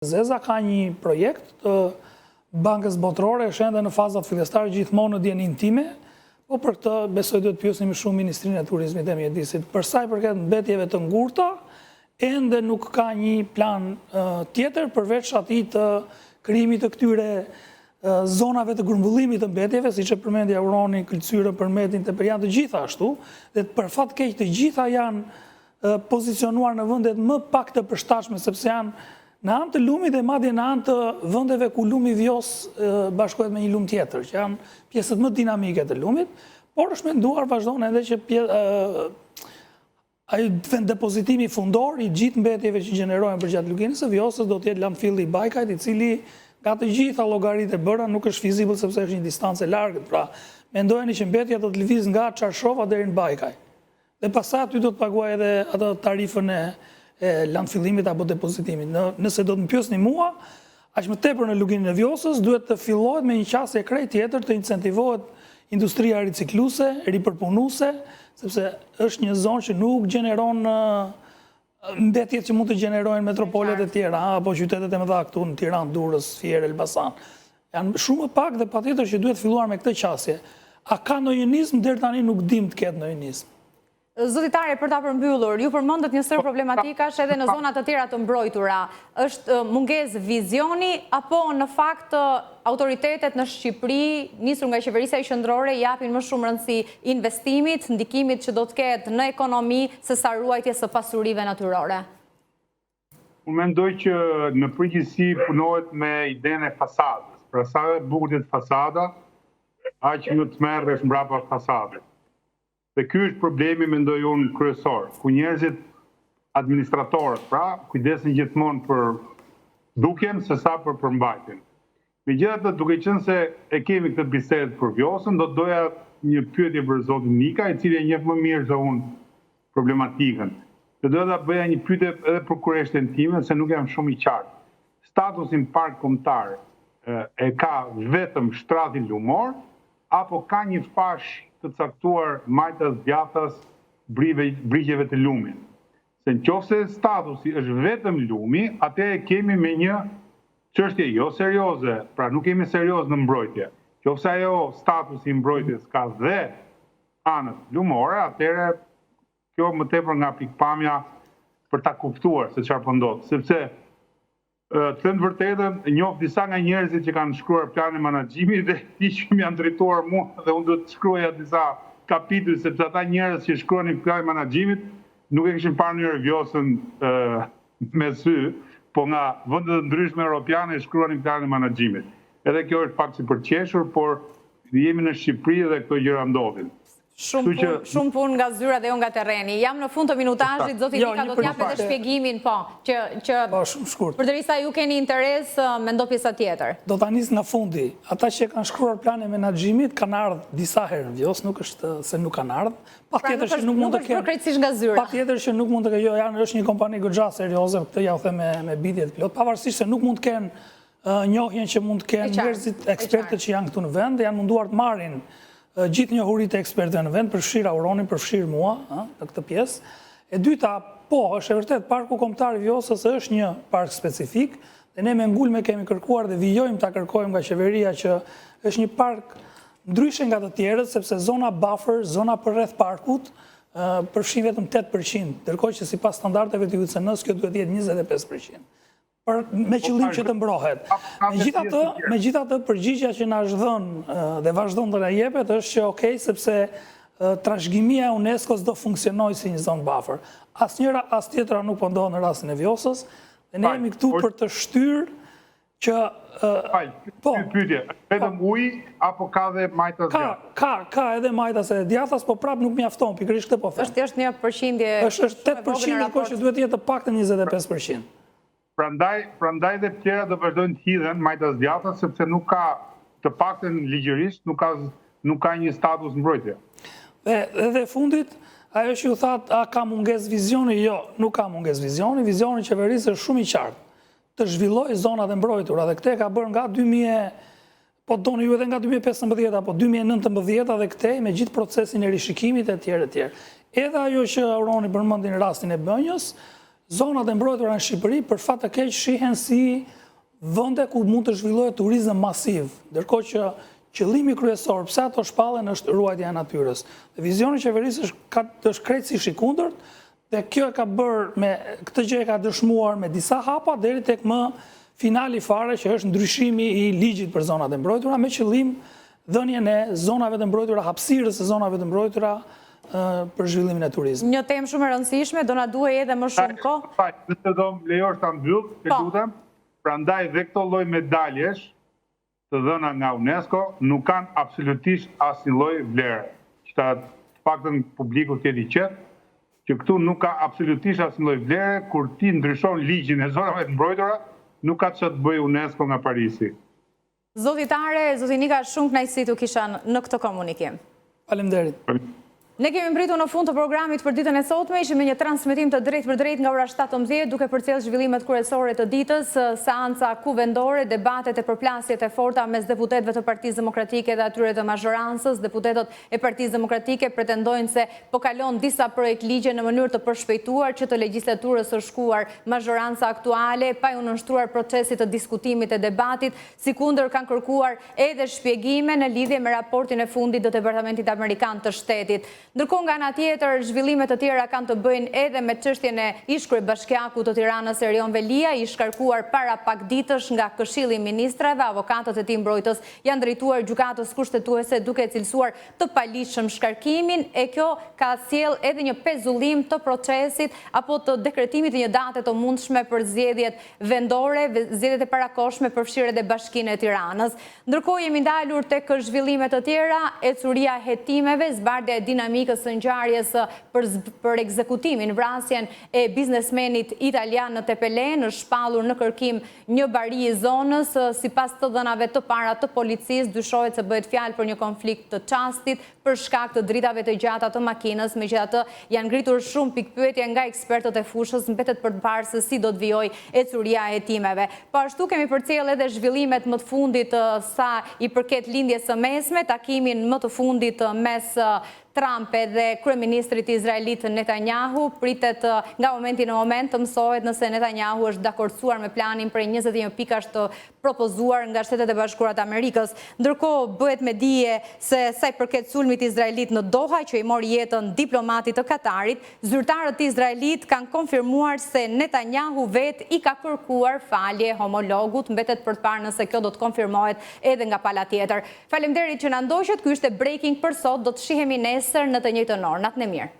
Zeza ka një projekt të Bankës Botërore, është ende në fazat fillestare, gjithmonë në dijenin time, po për këtë besoj do të pyesni më shumë Ministrinë e Turizmit e Mjedisit. Për sa i përket mbetjeve të ngurta, ende nuk ka një plan tjetër përveç atij të krijimit të këtyre zonave të grumbullimit të mbetjeve, siç e përmendi Auroni, Kërcyre, Përmetin, Tepër, janë të gjitha ashtu, dhe për fat keq të gjitha janë pozicionuar në vendet më pak të përshtatshme, sepse janë në anë të lumit dhe madje në anë të vendeve ku lumi Vjos bashkohet me një lum tjetër, që janë pjesët më dinamike të lumit, por është menduar vazhdon edhe që ai depozitimi fundor i gjithë mbetjeve që gjenerohen përgjatë luginës së Vjosës do të jetë landfilli i Bajkajt, i cili nga të gjitha llogaritë e bëra nuk është fizibël sepse është një distancë e largët. Pra, mendojeni që mbetja do të lëviz nga Çarshova deri në Bajkaj. Dhe pastaj aty do të paguaj edhe atë tarifën e landfillimit apo depozitimit. Nëse do të më pyesni mua, aq më tepër në luginën e Vjosës duhet të fillohet me një qasje krejt tjetër të incentivohet industria ricikluese, ripërpunuese, sepse është një zonë që nuk gjeneron mbetjet që mund të gjenerojnë metropolet e tjera, apo qytetet e mëdha këtu në Tiranë, Durrës, Fier, Elbasan. Janë shumë më pak dhe patjetër që duhet filluar me këtë qasje. A ka ndonjë deri tani nuk dim të ketë ndonjë nizm. Zotitare, për ta përmbyllur, ju përmendët një sër problematikash edhe në zonat të tjera të mbrojtura. Është mungesë vizioni apo në fakt autoritetet në Shqipëri, nisur nga qeverisja qendrore, japin më shumë rëndësi investimit, ndikimit që do të ketë në ekonomi se sa ruajtjes së pasurive natyrore? Unë mendoj që në përgjithësi punohet me idenë e fasadës. Pra sa bukur të fasada, aq më të merresh mbrapa fasadës. Dhe ky është problemi, mendoj unë, kryesor, ku njerëzit administratorët, pra, kujdesin gjithmonë për dukjen se sa për përmbajtjen. Megjithatë, duke qenë se e kemi këtë bisedë për Vjosën, do të doja një pyetje për zotin Nika, i cili e njeh më mirë se unë problematikën. Dhe doja ta bëja një pyetje edhe për kurreshten time, se nuk jam shumë i qartë. Statusin park kombëtar e ka vetëm shtrati lumor, apo ka një fash të caktuar majtas, djathas, brigjeve të lumit. Se nëse statusi është vetëm lumi, atëherë kemi me një çështje jo serioze, pra nuk kemi serioz në mbrojtje. Nëse ajo statusi i mbrojtjes ka dhe anët lumore, atëherë kjo më tepër nga pikpamja për ta kuptuar se çfarë po ndodh, sepse të them vërtetën, njoh disa nga njerëzit që kanë shkruar planin menaxhimit dhe ti që më janë drejtuar mua dhe unë do të shkruaja disa kapituj, sepse ata njerëz që shkruanin planin menaxhimit nuk e kishin parë në Vjosën me sy, po nga vende të ndryshme europiane shkruanin planin menaxhimit. Edhe kjo është pak si për qeshur, por jemi në Shqipëri dhe këto gjëra ndodhin. Shumë punë nga zyra dhe jo nga terreni. Jam në fund të minutazhit, zoti Nika do të japë edhe shpjegimin, që përderisa ju keni interes me ndo pjesa tjetër. Do ta nis nga fundi. Ata që kanë shkruar planin e menaxhimit kanë ardhur disa herë në Vjos, nuk është se nuk kanë ardhur. Patjetër që nuk mund të kenë. Përkrejtësisht nga zyra. Patjetër që nuk mund të kenë, janë është një kompani goxha serioze, këtë ja u them me bidjet plot, pavarësisht se nuk mund të kenë njohjen që mund të kenë njerëzit ekspertët që janë këtu në vend, janë munduar të marrin gjithë njohuritë e ekspertëve në vend, përfshir Auronin, përfshir mua në këtë pjesë. E dyta, po, është e vërtet, parku kombëtar i Vjosës është një park specifik, dhe ne me ngulme kemi kërkuar dhe vijojmë ta kërkojmë nga qeveria që është një park ndryshe nga të tjerët, sepse zona buffer, zona përreth parkut, përfshin vetëm 8%, ndërkohë që sipas standardeve të YCN-s kjo duhet të jetë 25%. Me qëllim që të mbrohet. Megjithatë, përgjigjja që na është dhënë dhe vazhdon të na jepet është që okej, sepse trashëgimia e UNESCO-s do funksionojë si një zonë buffer. Asnjëra as tjetra nuk po ndodh në rastin e Vjosës, dhe ne jemi këtu për të shtyrë që pyetje, vetëm ujë apo ka dhe majtas djathas? Ka edhe majtas e djathas, po prap nuk mjafton, pikërisht këtë po them. Është një përqindje. Është 8%, që duhet të jetë të paktën 25%. Prandaj dhe tjera do vazhdojnë të hidhen majtas djathas, sepse nuk ka të paktën ligjërisht, nuk ka një status mbrojtje. Dhe fundit, ajo që ju thatë, a ka mungesë vizioni? Jo, nuk ka mungesë vizioni. Vizioni i qeverisë është shumë i qartë. Të zhvillojë zonat e mbrojtura dhe këte ka bërë nga 2000, po doni ju edhe nga 2015 apo 2019 dhe këte me gjithë procesin e rishikimit e tjerë. Edhe ajo që Auroni përmendi në rastin e Bënjës, zonat e mbrojtura në Shqipëri për fat të keq shihen si vende ku mund të zhvillohet turizëm masiv, ndërkohë që qëllimi kryesor pse ato shpallen është ruajtja e natyrës. Dhe vizioni i qeverisë është krejtësisht i kundërt, dhe kjo e ka bërë me këtë gjë e ka dëshmuar me disa hapa deri tek më finali fare që është ndryshimi i ligjit për zonat e mbrojtura me qëllim dhënien e zonave të mbrojtura, hapësirës së zonave të mbrojtura për zhvillimin e turizmit. Një temë shumë e rëndësishme, do na duhej edhe më shumë kohë. Nëse do më lejosh ta mbyll, të lutem, prandaj dhe këto lloj medaljesh të dhëna nga UNESCO nuk kanë absolutisht asnjë lloj vlere. Që të paktën publiku të jetë i qetë, që këtu nuk ka absolutisht asnjë lloj vlere kur ti ndryshon ligjin e zonave të mbrojtura, nuk ka ç'të bëjë UNESCO nga Parisi. Zoti Tare, zoti Nika, shumë kënaqësi t'u kisha në këtë komunikim. Faleminderit. Ne kemi mbritur në fund të programit për ditën e sotme, ishim me një transmetim të drejtë për drejtë nga ora 17, duke përcjellë zhvillimet kryesore të ditës, seanca kuvendore, debatet e përplasjet e forta mes deputetëve të Partisë Demokratike dhe atyre të mazhorancës. Deputetët e Partisë Demokratike pretendojnë se po kalon disa projekt ligje në mënyrë të përshpejtuar që të legjislaturës së shkuar mazhoranca aktuale, pa u nënshtruar procesit të diskutimit e debatit, sikundër kanë kërkuar edhe shpjegime në lidhje me raportin e fundit të Departamentit Amerikan të Shtetit. Ndërkohë nga ana tjetër, zhvillimet të tjera kanë të bëjnë edhe me çështjen e ish-kryebashkiakut të Tiranës Erion Velia, i shkarkuar para pak ditësh nga Këshilli i Ministrave. Avokatët e tij mbrojtës janë drejtuar gjykatës kushtetuese duke cilësuar të paligjshëm shkarkimin, e kjo ka sjell edhe një pezullim të procesit apo të dekretimit të një date të mundshme për zgjedhjet vendore, zgjedhjet e parakohshme përfshirë edhe Bashkinë e Tiranës. Ndërkohë jemi ndalur tek zhvillimet të tjera, ecuria e hetimeve, zbardhja e dinamikës së ngjarjes për ekzekutimin, vrasjen e biznesmenit italian në Tepelen, është shpallur në kërkim një bari i zonës. Sipas të dhënave të para të policisë, dyshohet se bëhet fjalë për një konflikt të çastit për shkak të dritave të gjata të makinës. Megjithatë, janë ngritur shumë pikpyetje nga ekspertët e fushës, mbetet për të parë se si do të vijojë ecuria e hetimeve. Po ashtu kemi përcjell edhe zhvillimet më të fundit sa i përket lindjes së mesme, takimin më të fundit mes Trump dhe kryeministrit izraelit Netanyahu. Pritet nga momenti në moment të mësohet nëse Netanyahu është dakordsuar me planin për 21 pikash të propozuar nga Shtetet e Bashkuara të Amerikës. Ndërkohë bëhet me dije se sa i përket sulmit izraelit në Doha, që i mori jetën diplomatit të Katarit, zyrtarët izraelit kanë konfirmuar se Netanyahu vet i ka kërkuar falje homologut. Mbetet për të parë nëse kjo do të konfirmohet edhe nga pala tjetër. Faleminderit që na ndoqët. Ky ishte breaking për sot. Do të shihemi nesër në të njëjtën orë. Natën e mirë.